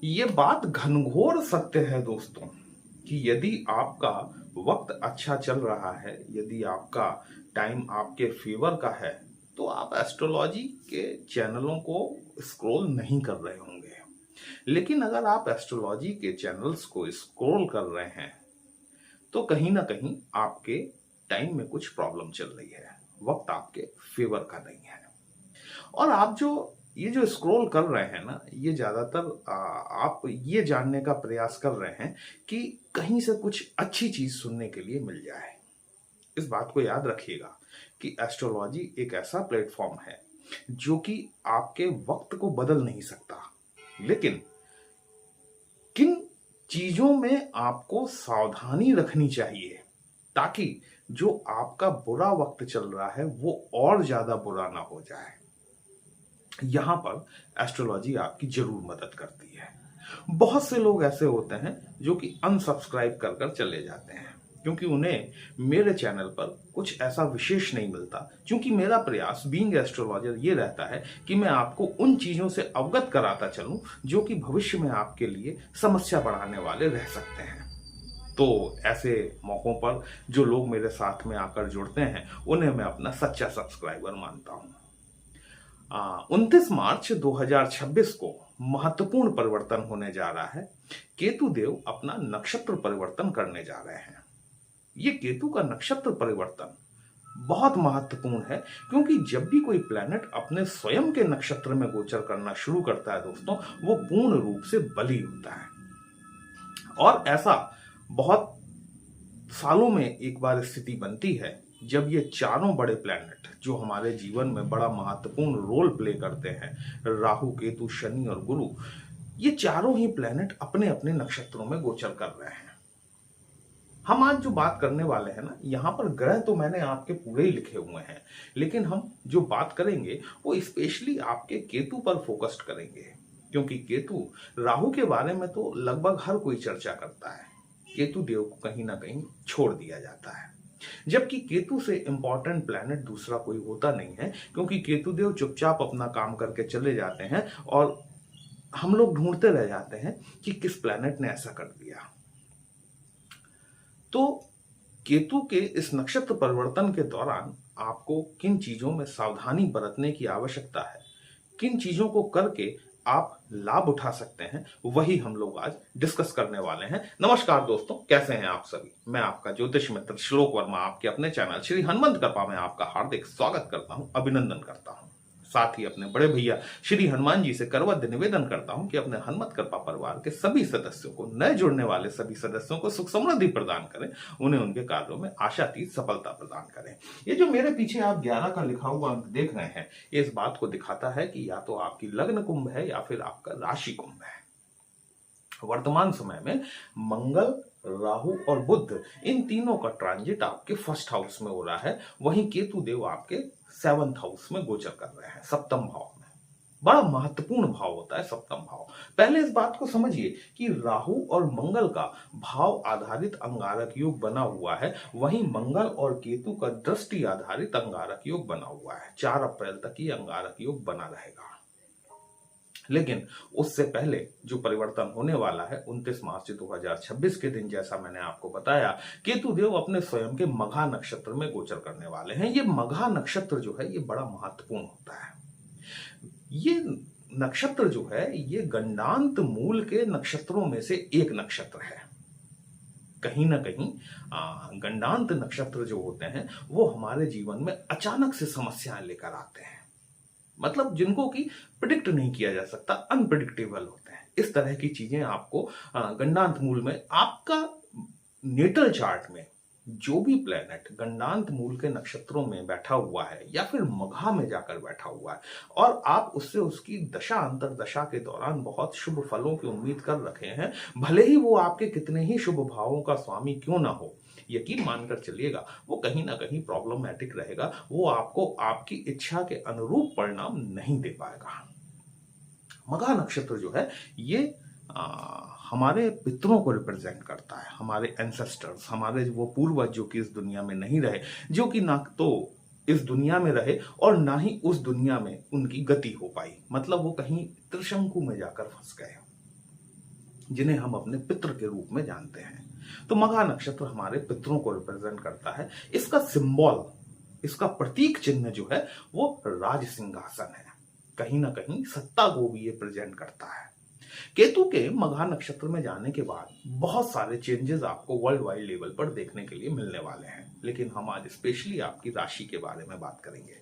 ये बात घनघोर सत्य है दोस्तों कि यदि आपका वक्त अच्छा चल रहा है, यदि आपका टाइम आपके फेवर का है, तो आप एस्ट्रोलॉजी के चैनलों को स्क्रॉल नहीं कर रहे होंगे। लेकिन अगर आप एस्ट्रोलॉजी के चैनल्स को स्क्रॉल कर रहे हैं तो कहीं ना कहीं आपके टाइम में कुछ प्रॉब्लम चल रही है, वक्त आपके फेवर का नहीं है। और आप जो ये जो स्क्रॉल कर रहे हैं ना, ये ज्यादातर आप ये जानने का प्रयास कर रहे हैं कि कहीं से कुछ अच्छी चीज सुनने के लिए मिल जाए। इस बात को याद रखिएगा कि एस्ट्रोलॉजी एक ऐसा प्लेटफॉर्म है जो कि आपके वक्त को बदल नहीं सकता, लेकिन किन चीजों में आपको सावधानी रखनी चाहिए ताकि जो आपका बुरा वक्त चल रहा है वो और ज्यादा बुरा ना हो जाए, यहां पर एस्ट्रोलॉजी आपकी जरूर मदद करती है। बहुत से लोग ऐसे होते हैं जो कि अनसब्सक्राइब कर कर चले जाते हैं क्योंकि उन्हें मेरे चैनल पर कुछ ऐसा विशेष नहीं मिलता। क्योंकि मेरा प्रयास बीइंग एस्ट्रोलॉजर ये रहता है कि मैं आपको उन चीजों से अवगत कराता चलूं जो कि भविष्य में आपके लिए समस्या बढ़ाने वाले रह सकते हैं। तो ऐसे मौकों पर जो लोग मेरे साथ में आकर जुड़ते हैं उन्हें मैं अपना सच्चा सब्सक्राइबर मानता हूं। 29 मार्च 2026 को महत्वपूर्ण परिवर्तन होने जा रहा है। केतु देव अपना नक्षत्र परिवर्तन करने जा रहे हैं। ये केतु का नक्षत्र परिवर्तन बहुत महत्वपूर्ण है क्योंकि जब भी कोई प्लैनेट अपने स्वयं के नक्षत्र में गोचर करना शुरू करता है दोस्तों, वो पूर्ण रूप से बली होता है। और ऐसा बहुत सालों में एक बार स्थिति बनती है जब ये चारों बड़े प्लैनेट जो हमारे जीवन में बड़ा महत्वपूर्ण रोल प्ले करते हैं, राहु, केतु, शनि और गुरु, ये चारों ही प्लैनेट अपने अपने नक्षत्रों में गोचर कर रहे हैं। हम आज जो बात करने वाले हैं ना, यहां पर ग्रह तो मैंने आपके पूरे ही लिखे हुए हैं, लेकिन हम जो बात करेंगे वो स्पेशली आपके केतु पर फोकस्ड करेंगे। क्योंकि केतु, राहु के बारे में तो लगभग हर कोई चर्चा करता है, केतु देव को कहीं ना कहीं छोड़ दिया जाता है। जबकि केतु से इंपॉर्टेंट प्लैनेट दूसरा कोई होता नहीं है, क्योंकि केतु देव चुपचाप अपना काम करके चले जाते हैं और हम लोग ढूंढते रह जाते हैं कि किस प्लैनेट ने ऐसा कर दिया। तो केतु के इस नक्षत्र परिवर्तन के दौरान आपको किन चीजों में सावधानी बरतने की आवश्यकता है, किन चीजों को करके आप लाभ उठा सकते हैं, वही हम लोग आज डिस्कस करने वाले हैं। नमस्कार दोस्तों, कैसे हैं आप सभी। मैं आपका ज्योतिष मित्र श्लोक वर्मा आपके अपने चैनल श्री हनुमंत कृपा में आपका हार्दिक स्वागत करता हूं, अभिनंदन करता हूं। साथ ही अपने बड़े भैया श्री हनुमान जी से करवत निवेदन करता हूं कि अपने हनुमत कृपा परिवार के सभी सदस्यों को, नए जुड़ने वाले सभी सदस्यों को सुख समृद्धि प्रदान करें, उन्हें उनके कार्यों में आशातीत सफलता प्रदान करें। ये जो मेरे पीछे आप 11 का लिखा हुआ अंक देख रहे हैं, ये इस बात को दिखाता है कि या तो आपकी लग्न कुंभ है या फिर आपका राशि कुंभ है। वर्तमान समय में मंगल, राहु और बुध, इन तीनों का ट्रांजिट आपके फर्स्ट हाउस में हो रहा है। वहीं केतु देव आपके 7th हाउस में गोचर कर रहे हैं, सप्तम भाव में। बड़ा महत्वपूर्ण भाव होता है सप्तम भाव। पहले इस बात को समझिए कि राहु और मंगल का भाव आधारित अंगारक योग बना हुआ है, वहीं मंगल और केतु का दृष्टि आधारित अंगारक योग बना हुआ है। 4 अप्रैल तक ये अंगारक योग बना रहेगा। लेकिन उससे पहले जो परिवर्तन होने वाला है 29 मार्च 2026 के दिन, जैसा मैंने आपको बताया, केतु देव अपने स्वयं के मघा नक्षत्र में गोचर करने वाले हैं। ये मघा नक्षत्र जो है ये बड़ा महत्वपूर्ण होता है। ये नक्षत्र जो है ये गंडांत मूल के नक्षत्रों में से एक नक्षत्र है। कहीं ना कहीं गंडांत नक्षत्र जो होते हैं वो हमारे जीवन में अचानक से समस्याएं लेकर आते हैं, मतलब जिनको कि प्रिडिक्ट नहीं किया जा सकता, अनप्रिडिक्टेबल होते हैं। इस तरह की चीजें आपको गंडांत मूल में, आपका नेटल चार्ट में जो भी प्लेनेट गंडांत मूल के नक्षत्रों में बैठा हुआ है या फिर मघा में जाकर बैठा हुआ है और आप उससे उसकी दशा अंतरदशा के दौरान बहुत शुभ फलों की उम्मीद कर रखे हैं, भले ही वो आपके कितने ही शुभ भावों का स्वामी क्यों ना हो, यकीन मानकर चलिएगा वो कहीं ना कहीं प्रॉब्लमैटिक रहेगा। वो आपको आपकी इच्छा के अनुरूप परिणाम नहीं दे पाएगा। मघा नक्षत्र जो है ये हमारे पितरों को रिप्रेजेंट करता है, हमारे एंसेस्टर्स, हमारे वो पूर्वज जो कि इस दुनिया में नहीं रहे, जो कि ना तो इस दुनिया में रहे और ना ही उस दुनिया में उनकी गति हो पाई, मतलब वो कहीं त्रिशंकु में जाकर फंस गए। जिन्हें हम अपने पितृ के रूप में जानते हैं। तो मघा नक्षत्र हमारे पितरों को रिप्रेजेंट करता है। इसका सिंबल, इसका प्रतीक चिन्ह जो है वो राज सिंहासन है। कहीं ना कहीं सत्ता को भी ये प्रेजेंट करता है। केतु के मघा नक्षत्र में जाने के बाद बहुत सारे चेंजेस आपको वर्ल्ड वाइड लेवल पर देखने के लिए मिलने वाले हैं, लेकिन हम आज स्पेशली आपकी राशि के बारे में बात करेंगे।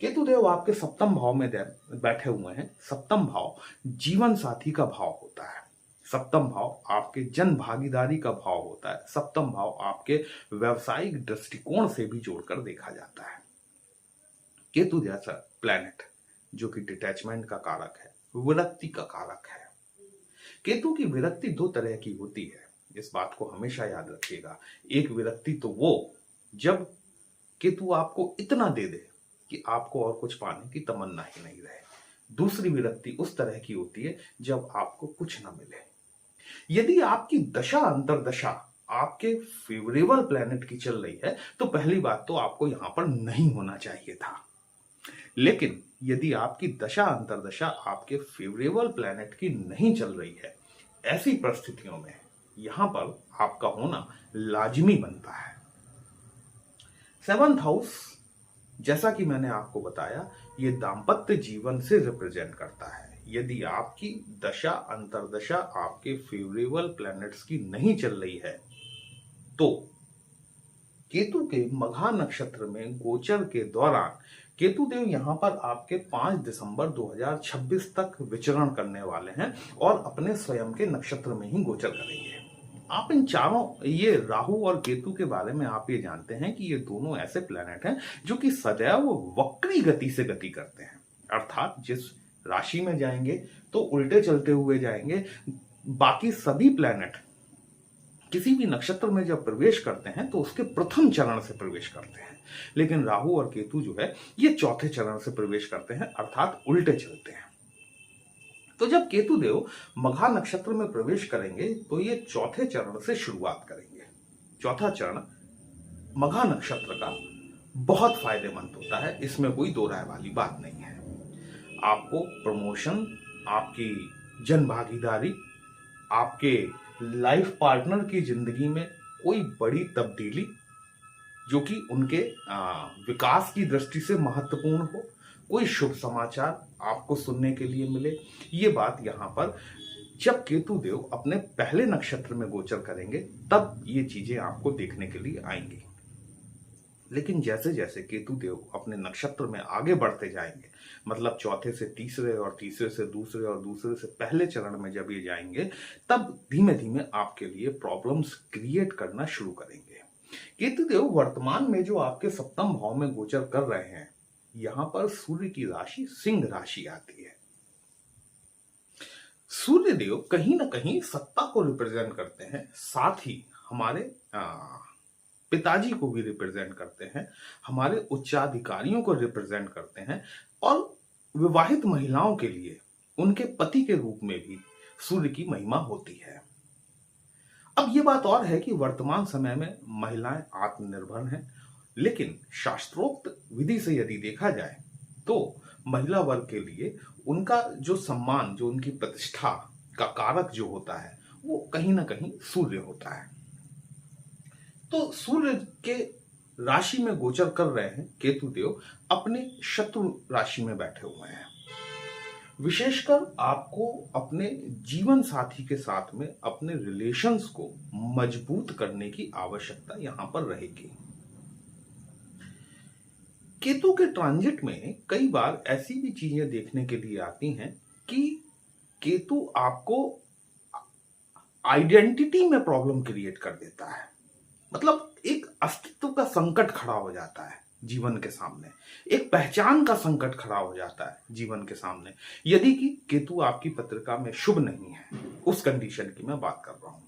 केतु देव आपके सप्तम भाव में बैठे हुए हैं। सप्तम भाव जीवन साथी का भाव होता है। सप्तम भाव आपके जन भागीदारी का भाव होता है। सप्तम भाव आपके व्यवसायिक दृष्टिकोण से भी जोड़कर देखा जाता है। केतु जैसा प्लैनेट जो कि डिटैचमेंट का कारक है, विरक्ति का कारक है। केतु की विरक्ति दो तरह की होती है, इस बात को हमेशा याद रखिएगा। एक विरक्ति तो वो जब केतु आपको इतना दे दे कि आपको और कुछ पाने की तमन्ना ही नहीं रहे। दूसरी विरक्ति उस तरह की होती है जब आपको कुछ ना मिले। यदि आपकी दशा अंतरदशा आपके फेवरेबल प्लैनेट की चल रही है तो पहली बात तो आपको यहां पर नहीं होना चाहिए था। लेकिन यदि आपकी दशा अंतरदशा आपके फेवरेबल प्लैनेट की नहीं चल रही है, ऐसी परिस्थितियों में यहां पर आपका होना लाजिमी बनता है। 7th हाउस, जैसा कि मैंने आपको बताया, ये दाम्पत्य जीवन से रिप्रेजेंट करता है। यदि आपकी दशा अंतरदशा आपके फेवरेबल प्लैनेट्स की नहीं चल रही है तो केतु के मघा नक्षत्र में गोचर के दौरान केतु देव यहां पर आपके 5 दिसंबर 2026 तक विचरण करने वाले हैं और अपने स्वयं के नक्षत्र में ही गोचर करेंगे। आप इन चारों, ये राहु और केतु के बारे में आप ये जानते हैं कि ये दोनों ऐसे प्लैनेट हैं जो कि सदैव वक्री गति से गति करते हैं। अर्थात जिस राशि में जाएंगे तो उल्टे चलते हुए जाएंगे। बाकी सभी प्लैनेट किसी भी नक्षत्र में जब प्रवेश करते हैं तो उसके प्रथम चरण से प्रवेश करते हैं, लेकिन राहु और केतु जो है ये चौथे चरण से प्रवेश करते हैं, अर्थात उल्टे चलते हैं। तो जब केतु देव मघा नक्षत्र में प्रवेश करेंगे तो ये चौथे चरण से शुरुआत करेंगे। चौथा चरण मघा नक्षत्र का बहुत फायदेमंद होता है, इसमें कोई दो राय वाली बात नहीं है। आपको प्रमोशन, आपकी जन भागीदारी, आपके लाइफ पार्टनर की जिंदगी में कोई बड़ी तब्दीली जो कि उनके विकास की दृष्टि से महत्वपूर्ण हो, कोई शुभ समाचार आपको सुनने के लिए मिले, ये बात यहां पर जब केतु देव अपने पहले नक्षत्र में गोचर करेंगे तब ये चीजें आपको देखने के लिए आएंगी। लेकिन जैसे जैसे केतु देव अपने नक्षत्र में आगे बढ़ते जाएंगे, मतलब चौथे से तीसरे और तीसरे से दूसरे और दूसरे से पहले चरण में जब ये जाएंगे, तब धीमे धीमे आपके लिए प्रॉब्लम्स क्रिएट करना शुरू करेंगे। केतु देव वर्तमान में जो आपके सप्तम भाव में गोचर कर रहे हैं, यहां पर सूर्य की राशि सिंह राशि आती है। सूर्य देव कहीं ना कहीं सत्ता को रिप्रेजेंट करते हैं, साथ ही हमारे पिताजी को भी रिप्रेजेंट करते हैं, हमारे उच्चाधिकारियों को रिप्रेजेंट करते हैं, और विवाहित महिलाओं के लिए उनके पति के रूप में भी सूर्य की महिमा होती है। अब ये बात और है कि वर्तमान समय में महिलाएं आत्मनिर्भर हैं, लेकिन शास्त्रोक्त विधि से यदि देखा जाए तो महिला वर्ग के लिए उनका जो सम्मान, जो उनकी प्रतिष्ठा का कारक जो होता है, वो कहीं ना कहीं सूर्य होता है। तो सूर्य के राशि में गोचर कर रहे हैं केतु देव, अपने शत्रु राशि में बैठे हुए हैं। विशेषकर आपको अपने जीवन साथी के साथ में अपने रिलेशंस को मजबूत करने की आवश्यकता यहां पर रहेगी। केतु के ट्रांजिट में कई बार ऐसी भी चीजें देखने के लिए आती हैं कि केतु आपको आइडेंटिटी में प्रॉब्लम क्रिएट कर देता है। मतलब एक अस्तित्व का संकट खड़ा हो जाता है जीवन के सामने, एक पहचान का संकट खड़ा हो जाता है जीवन के सामने, यदि कि केतु आपकी पत्रिका में शुभ नहीं है। उस कंडीशन की मैं बात कर रहा हूं,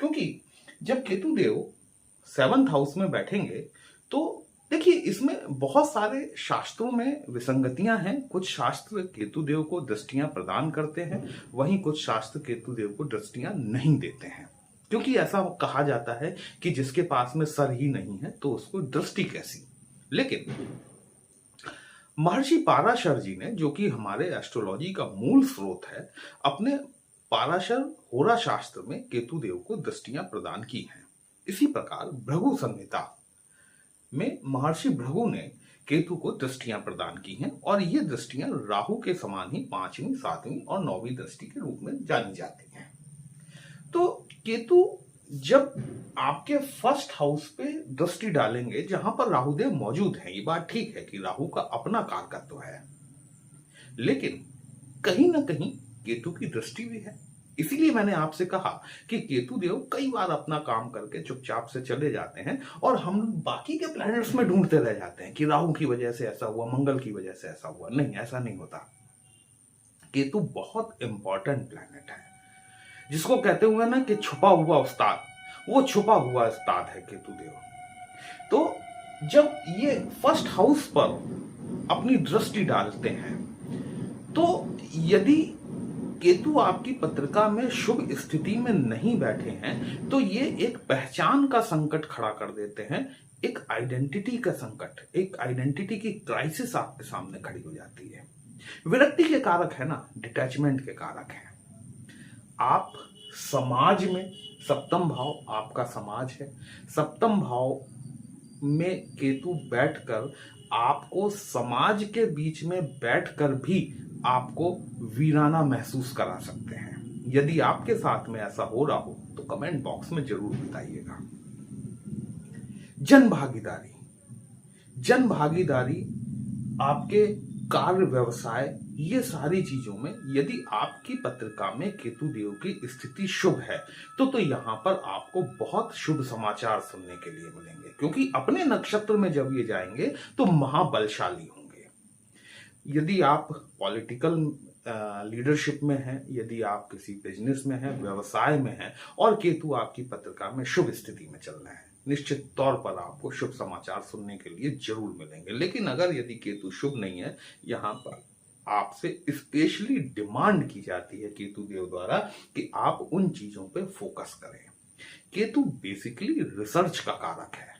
क्योंकि जब केतु देव 7th हाउस में बैठेंगे तो देखिए, इसमें बहुत सारे शास्त्रों में विसंगतियां हैं। कुछ शास्त्र केतु देव को दृष्टियां प्रदान करते हैं, वहीं कुछ शास्त्र केतु देव को दृष्टियां नहीं देते हैं, क्योंकि ऐसा कहा जाता है कि जिसके पास में सर ही नहीं है तो उसको दृष्टि कैसी। लेकिन महर्षि पाराशर जी ने, जो कि हमारे एस्ट्रोलॉजी का मूल स्रोत है, अपने पाराशर होरा शास्त्र में केतु देव को दृष्टियां प्रदान की हैं। इसी प्रकार भृगु संहिता में महर्षि भृगु ने केतु को दृष्टियां प्रदान की हैं और ये दृष्टियां राहु के समान ही 5वीं, 7वीं और 9वीं दृष्टि के रूप में जानी जाती हैं। तो केतु जब आपके फर्स्ट हाउस पे दृष्टि डालेंगे जहां पर राहुदेव मौजूद हैं, ये बात ठीक है कि राहु का अपना कारकत्व है, लेकिन कहीं ना कहीं केतु की दृष्टि भी है। इसीलिए मैंने आपसे कहा कि केतु देव कई बार अपना काम करके चुपचाप से चले जाते हैं और हम बाकी के प्लैनेट्स में ढूंढते रह जाते हैं कि राहु की वजह से ऐसा हुआ, मंगल की वजह से ऐसा हुआ। नहीं, ऐसा नहीं होता। केतु बहुत इंपॉर्टेंट प्लैनेट है, जिसको कहते हुए ना कि छुपा हुआ उस्ताद, वो छुपा हुआ उस्ताद है केतु देव। तो जब ये फर्स्ट हाउस पर अपनी दृष्टि डालते हैं, तो यदि केतु आपकी पत्रिका में शुभ स्थिति में नहीं बैठे हैं तो ये एक पहचान का संकट खड़ा कर देते हैं, एक आइडेंटिटी का संकट, एक आइडेंटिटी की क्राइसिस आपके सामने खड़ी हो जाती है। विरक्ति के कारक है ना, डिटैचमेंट के कारक है। आप समाज में, सप्तम भाव आपका समाज है, सप्तम भाव में केतु बैठकर आपको समाज के बीच में बैठकर भी आपको वीराना महसूस करा सकते हैं। यदि आपके साथ में ऐसा हो रहा हो तो कमेंट बॉक्स में जरूर बताइएगा। जन भागीदारी, जन भागीदारी आपके कार्य, व्यवसाय, ये सारी चीजों में यदि आपकी पत्रिका में केतु देव की स्थिति शुभ है तो यहां पर आपको बहुत शुभ समाचार सुनने के लिए मिलेंगे, क्योंकि अपने नक्षत्र में जब ये जाएंगे तो महाबलशाली होंगे। यदि आप पॉलिटिकल लीडरशिप में हैं, यदि आप किसी बिजनेस में हैं, व्यवसाय में हैं और केतु आपकी पत्रिका में शुभ स्थिति में चल रहे हैं, निश्चित तौर पर आपको शुभ समाचार सुनने के लिए जरूर मिलेंगे। लेकिन अगर यदि केतु शुभ नहीं है, यहां पर आपसे स्पेशली डिमांड की जाती है केतु देव द्वारा कि आप उन चीजों पे फोकस करें। केतु बेसिकली रिसर्च का कारक है,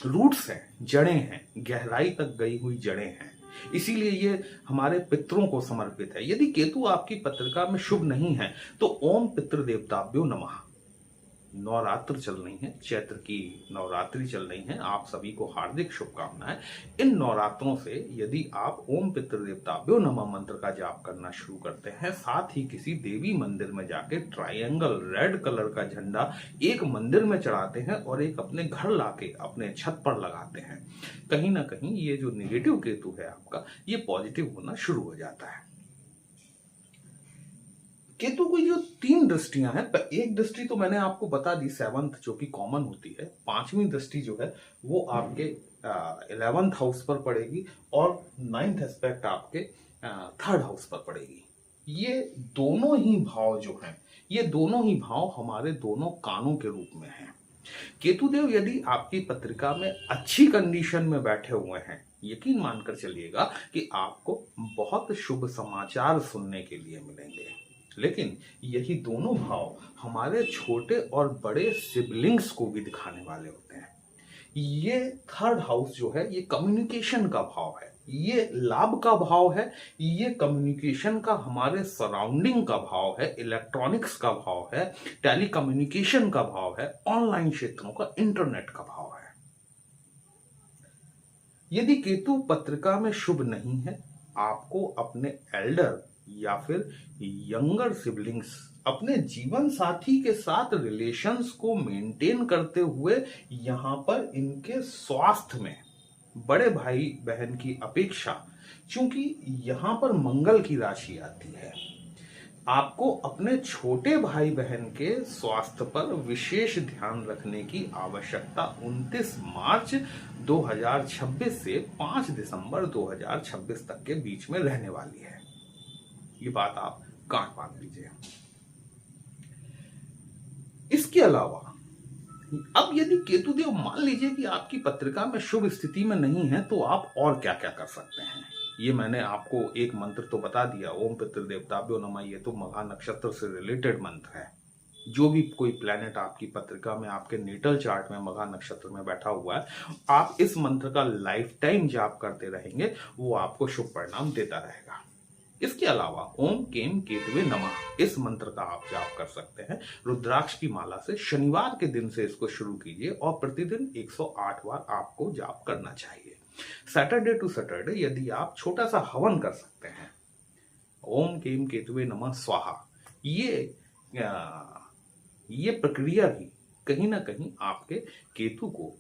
रूट्स हैं, जड़ें हैं, गहराई तक गई हुई जड़ें हैं, इसीलिए ये हमारे पितरों को समर्पित है। यदि केतु आपकी पत्रिका में शुभ नहीं है तो ओम पितृ देवताभ्यो नमः। नवरात्र चल रही है, चैत्र की नवरात्रि चल रही है, आप सभी को हार्दिक शुभकामनाएं। इन नवरात्रों से यदि आप ओम पितृदेवताभ्यो नमः मंत्र का जाप करना शुरू करते हैं, साथ ही किसी देवी मंदिर में जाके ट्रायंगल रेड कलर का झंडा एक मंदिर में चढ़ाते हैं और एक अपने घर लाके अपने छत पर लगाते हैं, कहीं ना कहीं ये जो निगेटिव केतु है आपका, ये पॉजिटिव होना शुरू हो जाता है। केतु की जो 3 दृष्टियां हैं, एक दृष्टि तो मैंने आपको बता दी 7th जो कि कॉमन होती है, 5वीं दृष्टि जो है वो आपके 11th हाउस पर पड़ेगी और 9th एस्पेक्ट आपके 3rd हाउस पर पड़ेगी। ये दोनों ही भाव जो हैं, ये दोनों ही भाव हमारे दोनों कानों के रूप में हैं। केतुदेव यदि आपकी पत्रिका में अच्छी कंडीशन में बैठे हुए हैं, यकीन मानकर चलिएगा कि आपको बहुत शुभ समाचार सुनने के लिए मिलेंगे। लेकिन यही दोनों भाव हमारे छोटे और बड़े सिबलिंग्स को भी दिखाने वाले होते हैं। ये 3rd हाउस जो है ये कम्युनिकेशन का भाव है, ये लाभ का भाव है, ये कम्युनिकेशन का, हमारे सराउंडिंग का भाव है, इलेक्ट्रॉनिक्स का भाव है, टेलीकम्युनिकेशन का भाव है, ऑनलाइन क्षेत्रों का, इंटरनेट का भाव है। यदि केतु पत्रिका में शुभ नहीं है, आपको अपने एल्डर या फिर यंगर सिबलिंग्स, अपने जीवन साथी के साथ रिलेशंस को मेंटेन करते हुए यहां पर इनके स्वास्थ्य में बड़े भाई बहन की अपेक्षा, चूंकि यहां पर मंगल की राशि आती है, आपको अपने छोटे भाई बहन के स्वास्थ्य पर विशेष ध्यान रखने की आवश्यकता 29 मार्च 2026 से 5 दिसंबर 2026 तक के बीच में रहने वाली है। ये बात आप गांठ बांध लीजिए। इसके अलावा अब यदि केतुदेव मान लीजिए कि आपकी पत्रिका में शुभ स्थिति में नहीं है तो आप और क्या क्या कर सकते हैं, ये मैंने आपको एक मंत्र तो बता दिया, ओम पितृदेवताभ्यो नमः, ये तो मघा नक्षत्र से रिलेटेड मंत्र है। जो भी कोई प्लेनेट आपकी पत्रिका में, आपके नेटल चार्ट में मघा नक्षत्र में बैठा हुआ है, आप इस मंत्र का लाइफ टाइम जाप करते रहेंगे, वो आपको शुभ परिणाम देता रहेगा। इसके अलावा ओम केम केतवे नमः इस मंत्र का आप जाप कर सकते हैं रुद्राक्ष की माला से। शनिवार के दिन से इसको शुरू कीजिए और प्रतिदिन 108 बार आपको जाप करना चाहिए। सैटरडे टू सैटरडे यदि आप छोटा सा हवन कर सकते हैं, ओम केम केतवे नमः स्वाहा, ये प्रक्रिया भी कहीं ना कहीं आपके केतु को,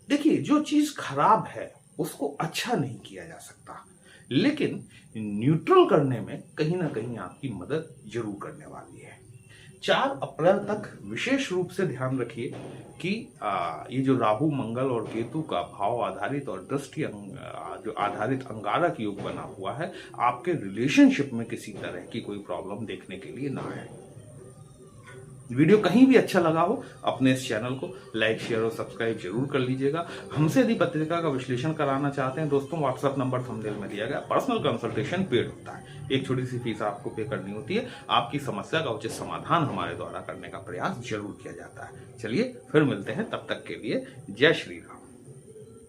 देखिए जो चीज खराब है उसको अच्छा नहीं किया जा सकता, लेकिन न्यूट्रल करने में कहीं ना कहीं आपकी मदद जरूर करने वाली है। 4 अप्रैल तक विशेष रूप से ध्यान रखिए कि ये जो राहु मंगल और केतु का भाव आधारित और दृष्टि जो आधारित अंगारक योग बना हुआ है, आपके रिलेशनशिप में किसी तरह की कोई प्रॉब्लम देखने के लिए ना है। वीडियो कहीं भी अच्छा लगा हो, अपने इस चैनल को लाइक शेयर और सब्सक्राइब जरूर कर लीजिएगा। हमसे यदि पत्रिका का विश्लेषण कराना चाहते हैं दोस्तों, व्हाट्सएप नंबर थंबनेल में दिया गया। पर्सनल कंसल्टेशन पेड होता है, एक छोटी सी फीस आपको पे करनी होती है। आपकी समस्या का उचित समाधान हमारे द्वारा करने का प्रयास जरूर किया जाता है। चलिए फिर मिलते हैं, तब तक के लिए जय श्री राम।